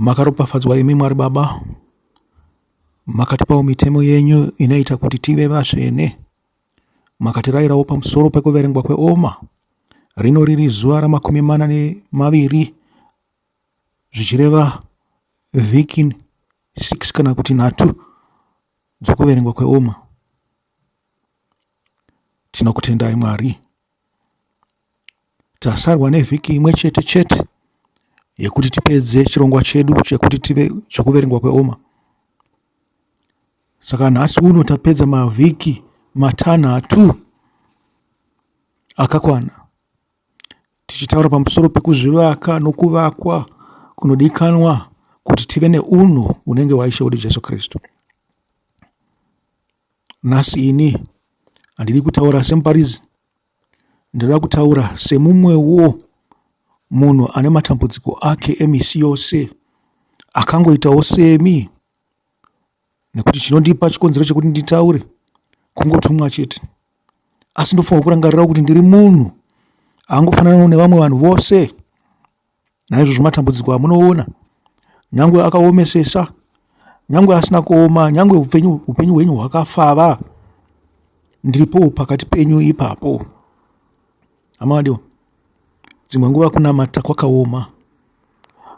Makaropafadzwa imi Mwari Baba, makatipawo mitemo yenyu inoita kuti tive vatsvene. Makatirayirawo pamusoro pekuverengwa kweOmer. Rino riri zuva ra42 zvichireva vhiki 6 kana kuti 3 dzokuverengwa kweOmer. Tinokutendai Mwari. Tasarwa nevhiki imwe chete yekuti tipedze chirongwa chedu chekuti tive chokuverengwa kweOmer. Saka nhasi uno tapedza mavhiki 6 akakwana tichitaura pamusoro pekuzvivaka nokuvakwa kunodikanwa kuti tive neunhu unenge waIshe wedu Jesu Kristu. Nhasi ini handidi kutaura semuparidzi, ndinoda kutaura semumwewo munhu ane matambudziko ake emisi yose, akangoitawo semi, nekuti chinondipa chikonzero chekuti nditaure kungotumwa chete. Asi ndofanira kurangarira kuti ndiri munhu angofanana nevamwe vanhu vose. Naizvozvo matambudziko amunoona, nyangwe akaomesesa, nyangwe asina kuoma, nyangwe upenyu hwenyu hwakafava, ndiripo pakati penyu ipapo. Amadiwa, dzimwe nguva kunamata kwakaoma.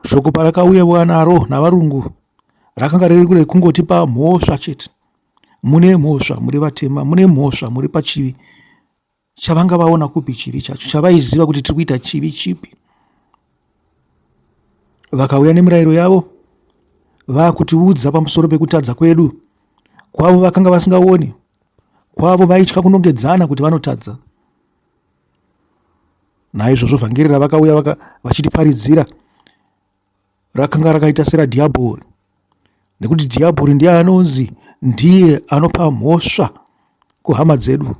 Shoko parakauyewa naro navarungu rakanga riri kure kungotipa mhosva chete. Mune mhosva muri vatema, mune mhosva muri pachivi chavanga vaona kupi chivi chacho, chavaiziva kuti tiri kuita chivi chipi. Vakauya nemirayiro yavo vakutiudza pamusoro pekutadza kwedu. Kwavo vakanga vasingaoni, kwavo vaitya kunongedzana kuti vanotadza. Naizvozvo Vhangeri ravakauya vachitiparidzira rakanga rakaita seradhiabhori, nekuti dhiabhori ndiye anonzi ndiye anopa mhosva kuhama dzedu,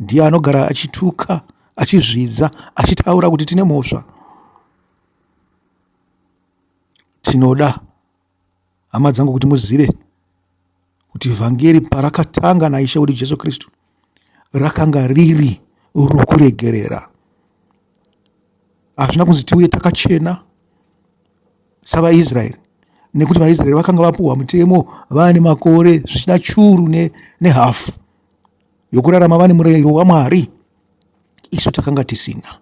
ndiye anogara achituka, achizvidza, achitaura kuti tine mhosva. Tinoda hama dzangu kuti muzive kuti Vhangeri parakatanga naIshe wedu Jesu Kristu rakanga riri rokuregerera. Hazvina kunzi tiuye takachena savaIsraeri, nekuti vaIsraeri vakanga vapuhwa mutemo vane makore zvisina churu nehafu yokurarama vane murayiro waMwari. Isu takanga tisina.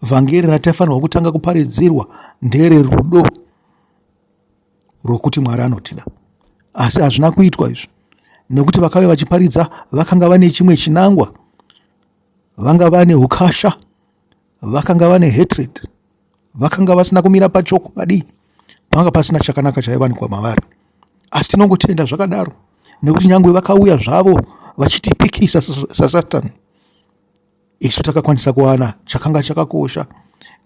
Vhangeri rataifanirwa kutanga kuparidzirwa ndere rudo rokuti Mwari anotida. Asi hazvina kuitwa izvo, nekuti vakauya vachiparidza vakanga vane chimwe chinangwa, vanga vane ukasha, vakanga vane hatred, vakanga vasina kumira pachokwadi, panga pasina chakanaka chaivanikwa mavari. Asi tinongotenda zvakadaro, nekuti nyangwe vakauya zvavo vachitipikisa saSatani, isu takakwanisa kuwana chakanga chakakosha,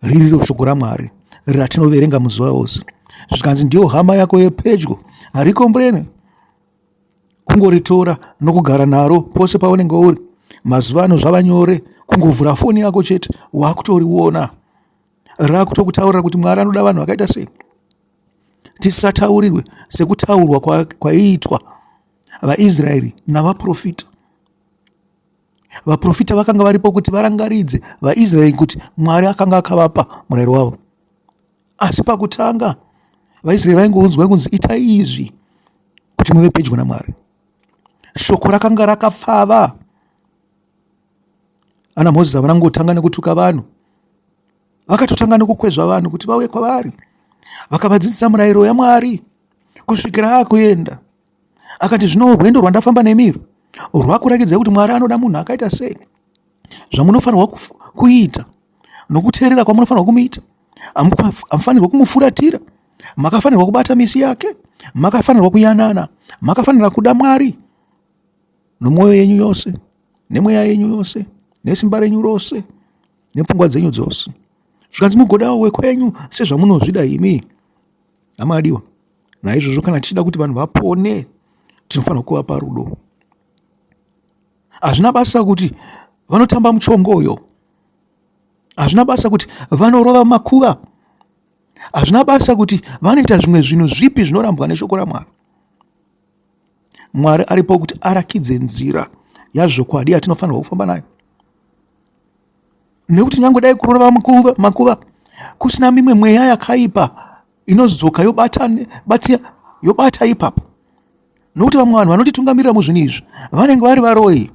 riri shoko raMwari ratinoverenga muzuva ose. Zvikanzi ndiyo hama yako yepedyo, harikombrene, kungoritora nokugara naro pose paunenge uri. Mazuva ano zvava nyore, kungovhura foni yako chete wakutoriona, rakutokutaurira kuti Mwari anoda vanhu vakaita sei. Tisataurirwe sekutaurwa kwaiitwa vaIsraeri navaprofita. Vaprofita vakanga varipo kuti varangaridze vaIsraeri kuti Mwari akanga akavapa murayiro wavo. Asi pakutanga vaIsraeri vaingounzwa kunzi itai izvi kuti muve pedyo naMwari. Shoko rakanga rakafava. Ana Mozisi vanangotanga nekutuka vanhu, vakatotanga nekukwezva vanhu kuti vauye kwavari, vakavadzidzisa murayiro yaMwari kusvikira akuenda. Akati zvino rwendo rwandafamba nemiri rwakurakidza kuti Mwari anoda munhu akaita sei, zvamunofanirwa kuita nokuteerera kwamunofanirwa kumuita. Hamufanirwa kumufuratira, makafanirwa kubata misi yake, makafanirwa kuyanana, makafanirwa kuda Mwari nomwoyo yenyu yose, nemweya yenyu yose, nesimba renyu rose, nepfungwa dzenyu dzose. Zvikanzi mugodawo wekwenyu sezvamunozvida imi. Amadiwa, naizvozvo kana tichida kuti vanhu vapone, tinofanirwa kuvapa rudo. Hazvina basa kuti vanotamba muchongoyo, hazvina basa kuti vanorova makuva, hazvina basa kuti vanoita zvimwe zvinhu zvipi zvinorambwa neshoko raMwari. Mwari aripo kuti arakidze nzira yazvokwadi yatinofanirwa kufamba nayo. Nekuti nyangwe dai kurova makuva kusina mimwe mweya yakaipa inodzoka yobata ipapo. Nokuti vamwe vanhu vanotitungamirira muzvinhu izvi vanenge vari varoyi.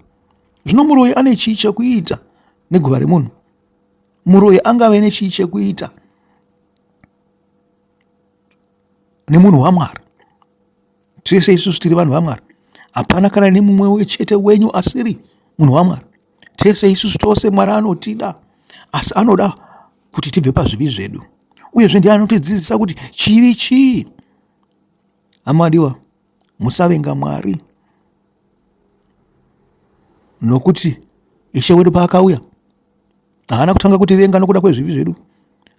Zvino muroyi ane chii chekuita neguva remunhu? Muroyi angave nechii chekuita nemunhu waMwari? Tese isusu tiri vanhu vaMwari. Hapana kana nemumwe chete wenyu asiri munhu waMwari. Tese isusu tose Mwari anotida, asi anoda kuti tibve pazvivi zvedu. Uyezve ndiye anotidzidzisa kuti chivi chii. Amadiwa, musavenga Mwari. Nokuti Ishe wedu paakauya haana kutanga kutivenga nokuda kwezvivi zvedu,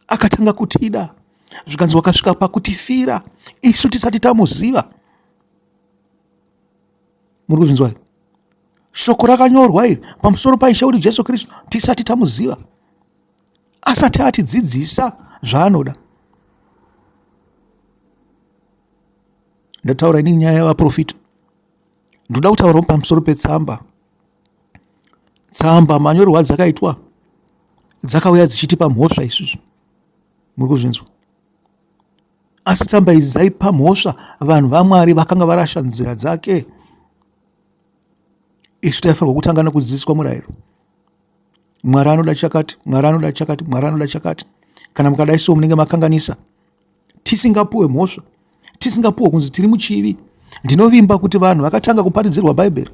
akatanga kutida, zvikanzi wakasvika pakutifira isu tisati tamuziva. Muri kuzvinzwa here? Shoko rakanyorwa iri pamusoro paIshe wedu Jesu Kristu tisati tamuziva, asati atidzidzisa zvaanoda. Ndataura ini nyaya yavaprofita. Ndoda kutaura pamusoro petsamba. Tsamba manyorwa dzakaitwa dzakauya dzichitipa mhosva isusu. Muri kuzvinzwa? Asi tsamba idzi dzaipa mhosva vanhu vaMwari vakanga varasha nzira dzake. Isu taifanirwa kutanga nokudzidziswa murayiro. Mwari anoda chakati, Mwari anoda chakati, Mwari anoda chakati. Kana mukadai so munenge makanganisa, tisingapuwe mhosva, tisingapuwe kunzi tiri muchivi. Ndinovimba kuti vanhu vakatanga kuparidzirwa Bhaibheri,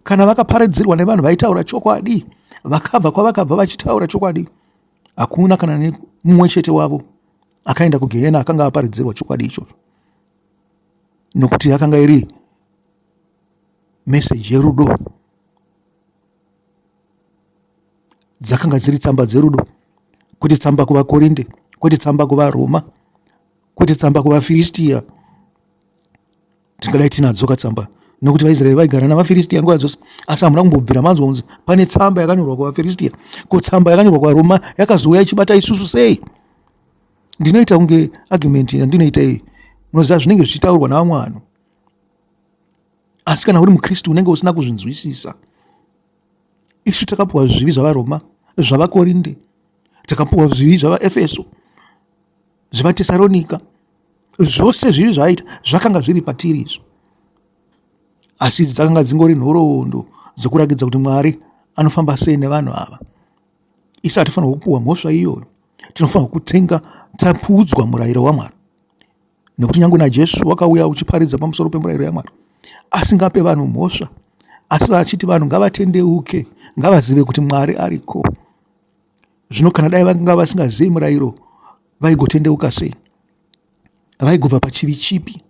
kana vakaparidzirwa nevanhu vaitaura chokwadi, vakabva kwavakabva vachitaura chokwadi, hakuna kana nemumwe chete wavo akaenda kugehena akanga aparidzirwa chokwadi ichocho, nokuti yakanga iri meseji yerudo. Dzakanga dziri tsamba dzerudo, kuti tsamba kuvaKorinde, kuti tsamba kuvaRoma, kuti tsamba kuvaFiristia. Tingadai tinadzoka tsamba, nokuti vaIsraeri vaigara navaFiristia nguva dzose, asi hamuna kumbobvira manzwa kunzi pane tsamba yakanyorwa kuvaFiristia. Ko tsamba yakanyorwa kuvaRoma yakazouya ichibata isusu sei? Ndinoita kunge argument yandinoita iyi, munoziva zvinenge zvichitaurwa navamwe vanhu, asi kana uri muKristu unenge usina kuzvinzwisisa. Isu takapuwa zvivi zvavaRoma, zvavaKorinde, takapuwa zvivi zvavaEfeso, zvavaTesaronika. Zvose zvivi zvaaita zvakanga zviri patiri izvo. Asi idzi dzakanga dzingori nhoroondo dzokurakidza kuti Mwari anofamba sei nevanhu ava. Isu hatifanirwa kupuwa mhosva iyoyo. Tinofanirwa kutenga tapudzwa murayiro waMwari. Nokuti nyange naJesu wakauya uchiparidza pamusoro pemurayiro yaMwari, asingape vanhu mhosva, asi vachiti vanhu ngavatendeuke, ngavazive kuti Mwari ariko. Zvino kana dai vanga vasingazivi murayiro, vaigotendeuka sei? Vaigobva pachivi chipi?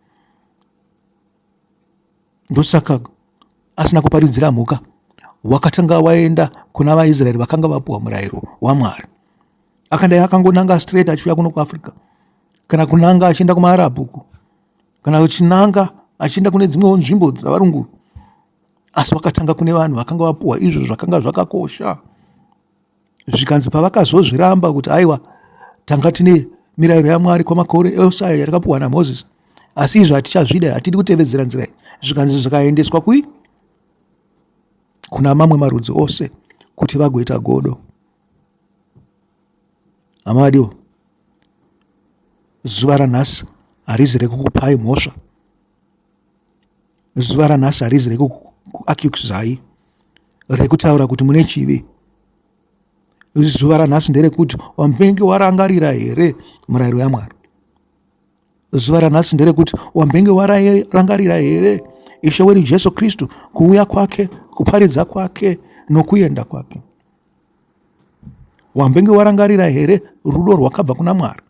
Ndosaka asina kuparidzira mhuka, wakatanga waenda kuna vaIsraeri vakanga vapuwa murayiro waMwari. Akandai akangonanga straight achiuya kuno kuAfrika, kana kunanga achienda kumaArabhu, kana uchinanga achienda kune dzimwewo nzvimbo dzavarungu, asi wakatanga kune vanhu vakanga vapuwa izvo zvakanga zvakakosha. Zvikanzi pavakazozviramba kuti aiwa, tanga tine mirayiro yaMwari kwamakore ose aya yatakapuwa naMozisi, asi izvo hatichazvida, hatidi kutevedzera nzira iyi. Zvikanzi zvikaendeswa kuna mamwe marudzi ose kuti vagoita godo. Hama vadiwa, zuva ranhasi harizi rekukupai mhosva. Zuva ranhasi harizi rekukuakyuzai, rekutaura kuti mune chivi. Zuva ranhasi nderekuti wambenge warangarira here murayiro yaMwari. Zuva ranhasi nderekuti wambenge warangarira here Ishe wedu Jesu Kristu, kuuya kwake, kuparidza kwake nokuenda kwake. Wambenge warangarira here rudo rwakabva kuna Mwari.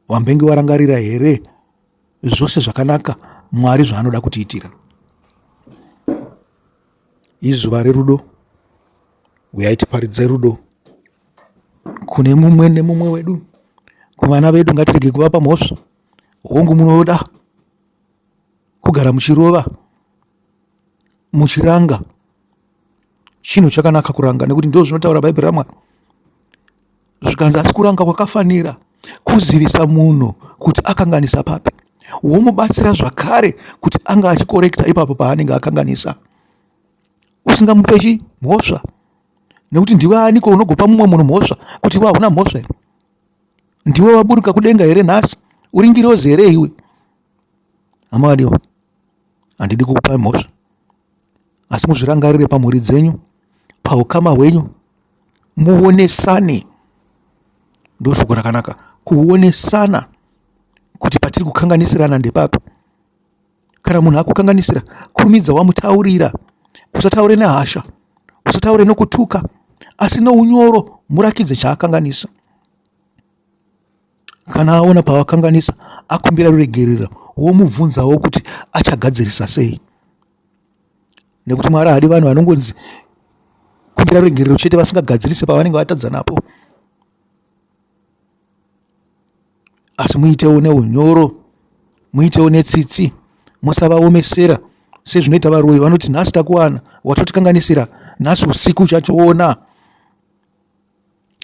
Wambenge warangarira here zvose zvakanaka Mwari zvaanoda kutiitira. Izuva rerudo, uyai tiparidze rudo kune mumwe nemumwe wedu. Kuvana vedu ngatirege kuvapa mhosva. Hongu munoda kugara muchirova, muchiranga. Chinhu chakanaka kuranga, nekuti ndizvo zvinotaura Bhaibheri raMwari. Zvikanzi asi kuranga kwakafanira kuzivisa munhu kuti akanganisa papi, womubatsira zvakare kuti anga achikorekta ipapo paanenge akanganisa. Usingamupechi mhosva, nekuti ndiwe aniko unogopa mumwe munhu mhosva kuti iwe hauna mhosva here? Ndiwe waburuka kudenga here nhasi? Uri ngirozi here iwe? Hama vadiwa, handidi kukupai mhosva, asi muzvirangarire pamhuri dzenyu, paukama hwenyu, muonesane. Ndo shoko rakanaka, kuonesana, kuti patiri kukanganisirana ndepapi. Kana munhu akukanganisira, kurumidza wamutaurira. Usataure nehasha, usataure nokutuka, asi nounyoro murakidze chaakanganisa. Kana aona pawakanganisa, akumbira ruregerero, womubvunzawo kuti achagadzirisa sei. Nekuti Mwari hadi vanhu vanongonzi kumbira ruregerero chete vasingagadzirise pavanenge vatadza napo. Asi muitewo neunyoro, muitewo netsitsi, musavaomesera sezvinoita varoyi vanoti nhasi takuwana, watotikanganisira, nhasi usiku uchachiona.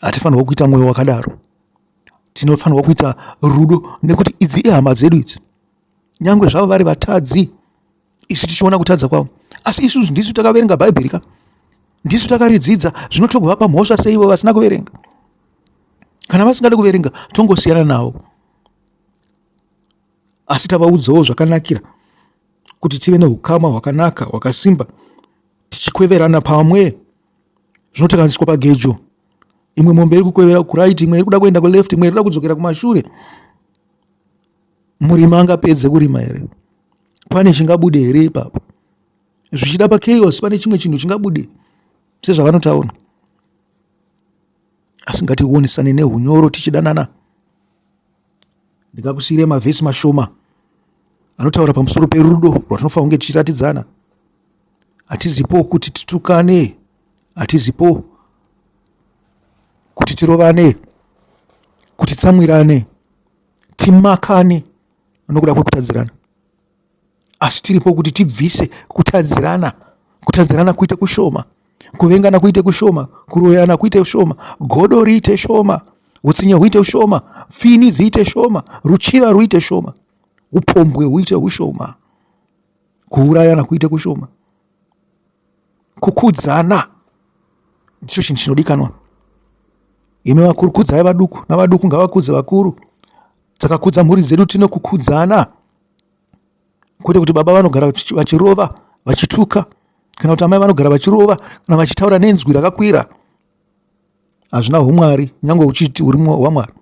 Hatifanirwa kuita mwoyo wakadaro. Tinofanirwa kuita rudo, nekuti idzi ihama dzedu idzi. Nyangwe zvavo vari vatadzi, isu tichiona kutadza kwavo, asi isusu ndisu takaverenga Bhaibheri ka, ndisu takaridzidza. Zvinotogova mhosva seivo vasina kuverenga? Kana vasingade kuverenga, tongosiyana navo. Asi tavaudzawo zvakanakira kuti tive neukama hwakanaka hwakasimba, tichikweverana pamwe. Zvinotaganiswa pagejo, imwe mombe iri kukwevera kuraiti, imwe iri kuda kuenda kuleft, imwe iri kuda kudzokera kumashure. Murimi angapedze kurima here? Pane chingabude here ipapo? Zvichida pachaos pane chimwe chinhu chingabude sezvavanotaura. Asi ngationesane neunyoro tichidanana. Ndikakusiyire mavhesi mashoma anotaura pamusoro perudo rwatinofanira kunge tichiratidzana. Hatizipo kuti titukane, hatizipo kuti tirovane, kuti tsamwirane, timakane nokuda kwekutadzirana. Asi tiripo kuti tibvise kutadzirana. Kutadzirana kuite kushoma, kuvengana kuite kushoma, kuroyana kuite kushoma, godo riite shoma, utsinye huite ushoma, fini dziite shoma, ruchiva ruite shoma, upombwe huite ushoma, kuurayana kuite kushoma, kukudzana ndicho chinhu chinodikanwa. Imi vakuru kudzai vaduku, navaduku ngavakudze vakuru. Takakudza mhuri dzedu tinokukudzana, kwete kuti baba vanogara vachirova vachituka, kana kuti amai vanogara vachirova kana vachitaura nenzwi rakakwira. Hazvina umwari, nyange uchiti uri wamwari.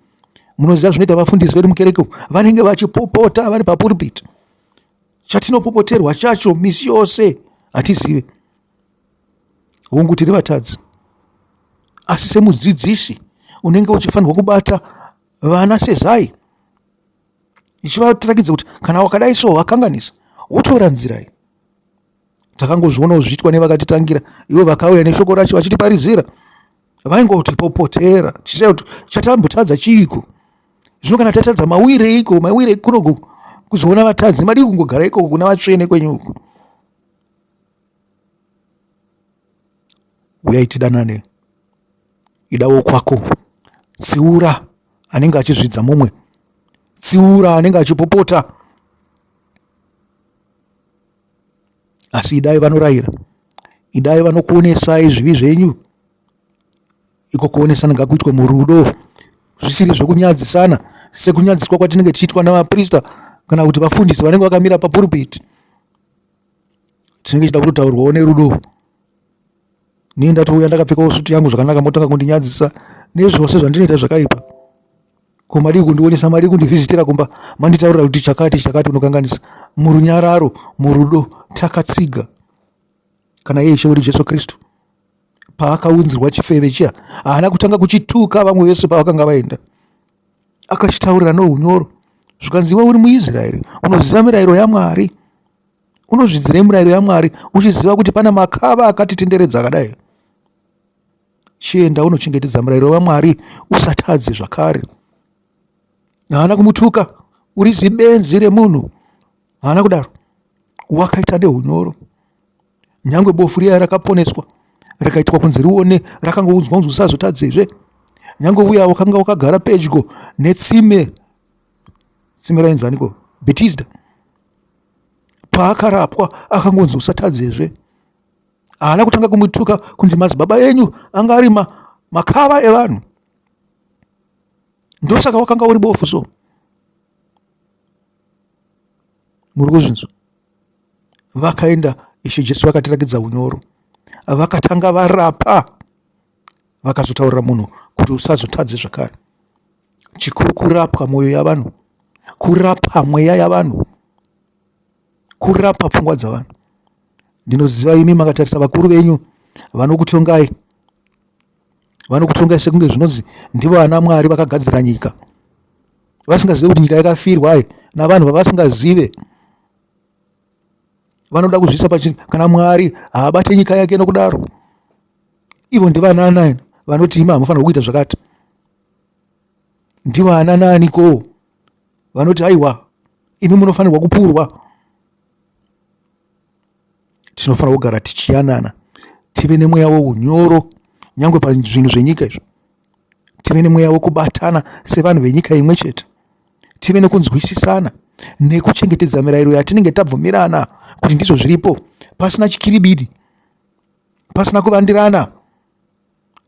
Munoziva zvinoita vafundisi vedu mukereke, vanenge vachipopota vari papuripiti. Chatinopopoterwa chacho misi yose hatizive. Hongu tiri vatadzi, asi semudzidzisi unenge uchifanirwa kubata vana sezai, ichivatirakidza kuti kana wakadai so wakanganisa, wotora nzirai. Takangozvionawo zviitwa nevakatitangira, ivo vakauya neshoko racho vachitiparizira, vaingotipopotera tichitaura kuti chatambotadza chiiko. Zvino kana tatadza mawire iko, mawire kuno kuzoona vatadzi, madi kungogara ikoko kuna vatsvene kwenyu uku. Uyai tidanane, idawo kwako, tsiura anenge achizvidza mumwe, tsiura anenge achipopota. Asi idai vanorayira, idai vanokuonesai zvivi zvenyu. Iko kuonesana ngakuitwe murudo, zvisiri zvekunyadzisana sekunyadziswa kwatinenge tichiitwa navaprista kana kuti vafundisi vanenge vakamira papuripiti. Tinenge tichida kutotaurwawo nerudo. Nii ndatouya ndakapfekawo sutu yangu zvakanaka, motanga kundinyadzisa nezvose zvandinoita zvakaipa. Ko madi kundionesa, madi kundivhizitira kumba, manditaurira kuti chakati unokanganisa. Murunyararo, murudo takatsiga. Kana iye Ishe Jesu Kristu paakaunzirwa chifeve chiya, haana kutanga kuchituka vamwe vese pavakanga vaenda. Akachitaurira nounyoro. Zvikanzi iwe uri muIsraeri, unoziva mirayiro yaMwari, unozvidzirei mirayiro yaMwari uchiziva kuti pana makava akatitenderedza akadai? Chienda unochengetedza mirayiro yaMwari, usatadze zvakare. Haana kumutuka, uri zibenzi remunhu, haana kudaro. Wakaita neunyoro. Nyangwe bofu riya rakaponeswa, rakaitwa kunzi rione, rakangounzwa kunzi usazotadzezve. Nyangwe uya wakanga wakagara pedyo netsime, tsime rainzwaniko, Bethesda, paakarapwa akangonzi usatadzezve. haana kutanga kumituka kunzi madzibaba enyu anga ari makava evanhu. Ndosaka wakanga uri bofu so. Muri kuzvinzwa? Vakaenda Ishe Jesu vakatirakidza unyoro, vakatanga varapa, vakazotaurira munhu kuti usazotadze zvakare. Chikuru kurapwa mwoyo yavanhu, kurapa mweya yavanhu, kurapa pfungwa dzavanhu. Ndinoziva imi makatarisa vakuru venyu vanokutongai sekunge zvinonzi ndivo ana Mwari vakagadzira nyika, vasingazive kuti nyika yakafirwa navanhu vavasingazive. Vanoda kuzvisa kana Mwari haabate nyika yake nokudaro. Ivo ndivanana vanoti imi hamufanira kuita zvakati. Ndivo anananiko vanoti aiwa imi munofanirwa kupurwa. Tinofanira kugara tichiyanana, tive nemweya wounyoro nyangwe pazvinhu zvenyika izvo, tive nemweya wokubatana sevanhu venyika imwe chete, tive nekunzwisisana nekuchengetedza mirayiro yatinenge tabvumirana kuti ndizvo zviripo, pasina chikiribidi, pasina kuvandirana,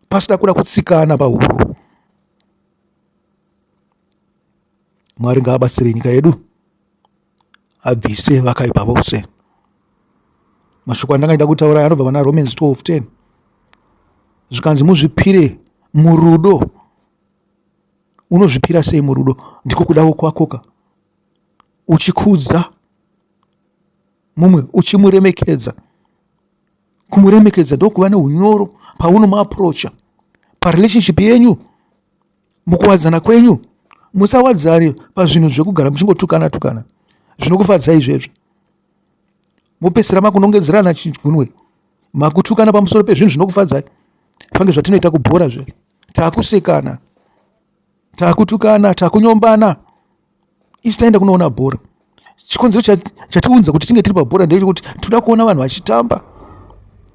pasina kuda kutsikana pahuro. Mwari ngaabatsire nyika yedu, abvise vakaipa vose. Mashoko andangaida kutaura anobva pana Romans 12:10. Zvikanzi muzvipire murudo. Unozvipira sei murudo? Ndiko kudawo kwakoka, uchikudza mumwe, uchimuremekedza. Kumuremekedza ndokuva neunyoro paunomuaprocha parelationship yenyu, mukuwadzana kwenyu. Musawadzane pazvinhu zvekugara muchingotukana zvinokufadzai izvezvo. Mupesera makunongedzerana chigunwe, makutukana pamusoro pezvinhu zvinokufadzai. Fange zvatinoita kubhora zve, taakusekana, taakutukana, taakunyombana, isi taenda kunoona bhora. Chikonzero chatiunza kuti tinge tiri pabhora ndechekuti toda kuona vanhu vachitamba,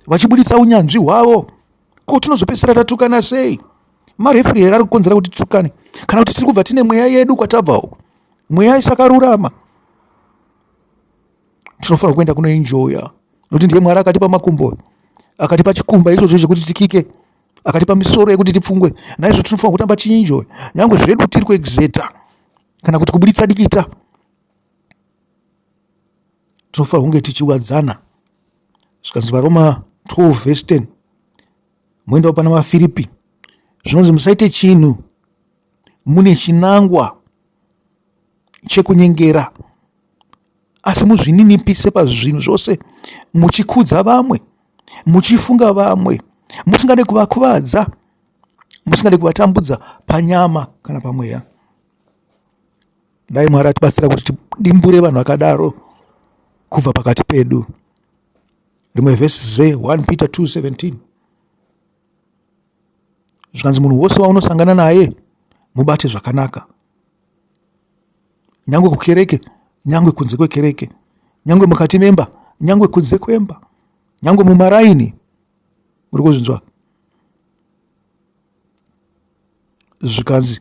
vachibuditsa unyanzvi hwavo. Ko tinozopesera tatukana sei? Mareferi here ari kukonzera kuti titukane, kana kuti tiri kubva tine mweya yedu kwatabvawo, mweya isakarurama. Tinofanira kuenda kunoenjoya, nokuti ndiye Mwari akatipa makumbo, akatipa chikumba ichocho chekuti tikike, akatipa misoro yekuti tipfungwe. Naizvo tinofanira kutamba chienjoya, nyangwe zvedu tiri kuexeta kana kuti kubuditsa dikita. Tinofanira kunge tichiwadzana. Zvikanzi vaRoma 12:10, moendawo pana vaFiripi, zvinonzi musaite chinhu mune chinangwa chekunyengera, asi muzvininipise pazvinhu zvose, muchikudza vamwe, muchifunga vamwe, musingade kuvakuvadza, musingade kuvatambudza panyama kana pamweya. Dai Mwari atibatsira kuti tidimbure vanhu vakadaro kubva pakati pedu. Rimwe vhesi zve 1 Peter 2:17, zvikanzi munhu wose waunosangana naye mubate zvakanaka, nyangwe kukereke, nyangwe kunze kwekereke, nyangwe mukati memba, nyangwe kunze kwemba, nyangwe mumaraini. Muri kuzvinzwa? Zvikanzi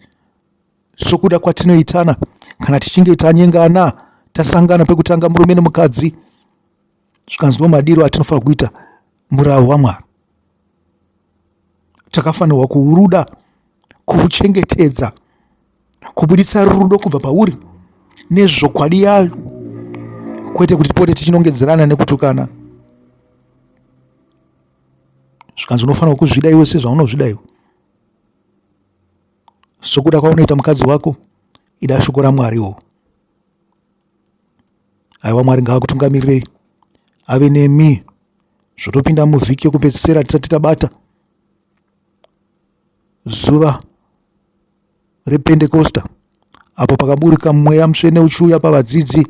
sokuda kwatinoitana kana tichinge tanyengana, tasangana pekutanga murume nemukadzi, zvikanzi ndo madiro atinofanira kuita murau waMwari. Takafanirwa kuuruda, kuuchengetedza, kubuditsa rudo kubva pauri nezvokwadi yayo, kwete kuti tipote tichinongedzerana nekutukana. Zvikanzi unofanirwa kuzvida iwe sezvaunozvida iwe. Sokuda kwaunoita mukadzi wako, ida shoko raMwariwo. Aiwa, Mwari ngaakutungamirei, ave nemi zvotopinda muvhiki yekupedzisira tisati tabata zuva rePentekosta, apo pakaburika mweya mutsvene uchiuya pavadzidzi.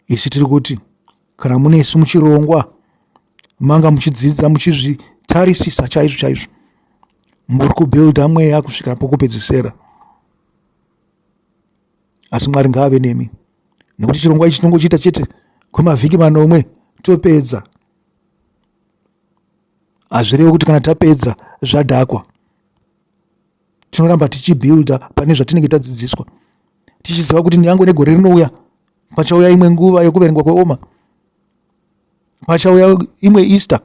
Isi tiri kuti kana munesu muchirongwa, manga muchidzidza muchizvitarisisa chaizvo, muri kubhilda mweya kusvikira pokupedzisira. Asi Mwari ngaave nemi, nekuti chirongwa ichi tinongochiita chete kwemavhiki 4 topedza. Hazvirevo kuti kana tapedza zvadhakwa. Tinoramba tichibhilda pane zvatinenge tadzidziswa, tichiziva kuti nyangwe negore rinouya pachauya imwe nguva yekuverengwa kweOmer. pachauya imwe Easter,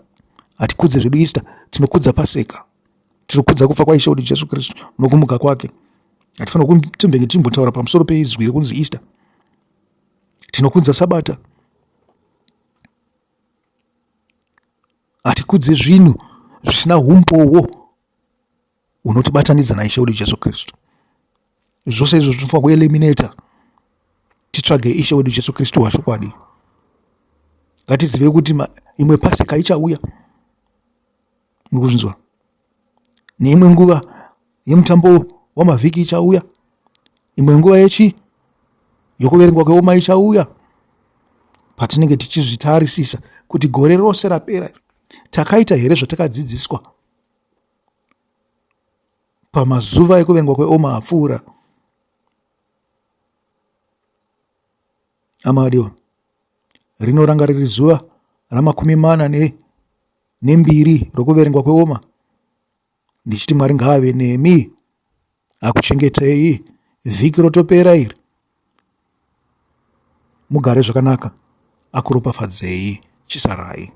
hatikudze zvedu Easter, tinokudza Paseka, tinokudza kufa kwaishe wedu Jesu Kristu nokumuka kwake. Hatifanira kuti timbotaura pamusoro peizwi rekunzi Easter. Tinokudza Sabata, hatikudze zvinhu zvisina umbowo unotibatanidza naishe wedu Jesu Kristu. Zvose izvo zvinofanira kueliminata, titsvage ishe wedu Jesu Kristu washokwadi. Ngatizive kuti imwe Paseka ichauya, mukuzvinzwa, neimwe nguva yemutambo wamavhiki ichauya, imwe nguva yokuverengwa kweOmer ichauya, patinenge tichizvitarisisa kuti gore rose rapera takaita here zvatakadzidziswa pamazuva ekuverengwa kweOmer apfuura. Amadiwa, rinoranga riri zuva ra42 rokuverengwa kweOmer. Ndichiti Mwari ngaave nemi, akuchengetei vhiki rotopera iri. Mugare zvakanaka, akuropafadzei, chisarai.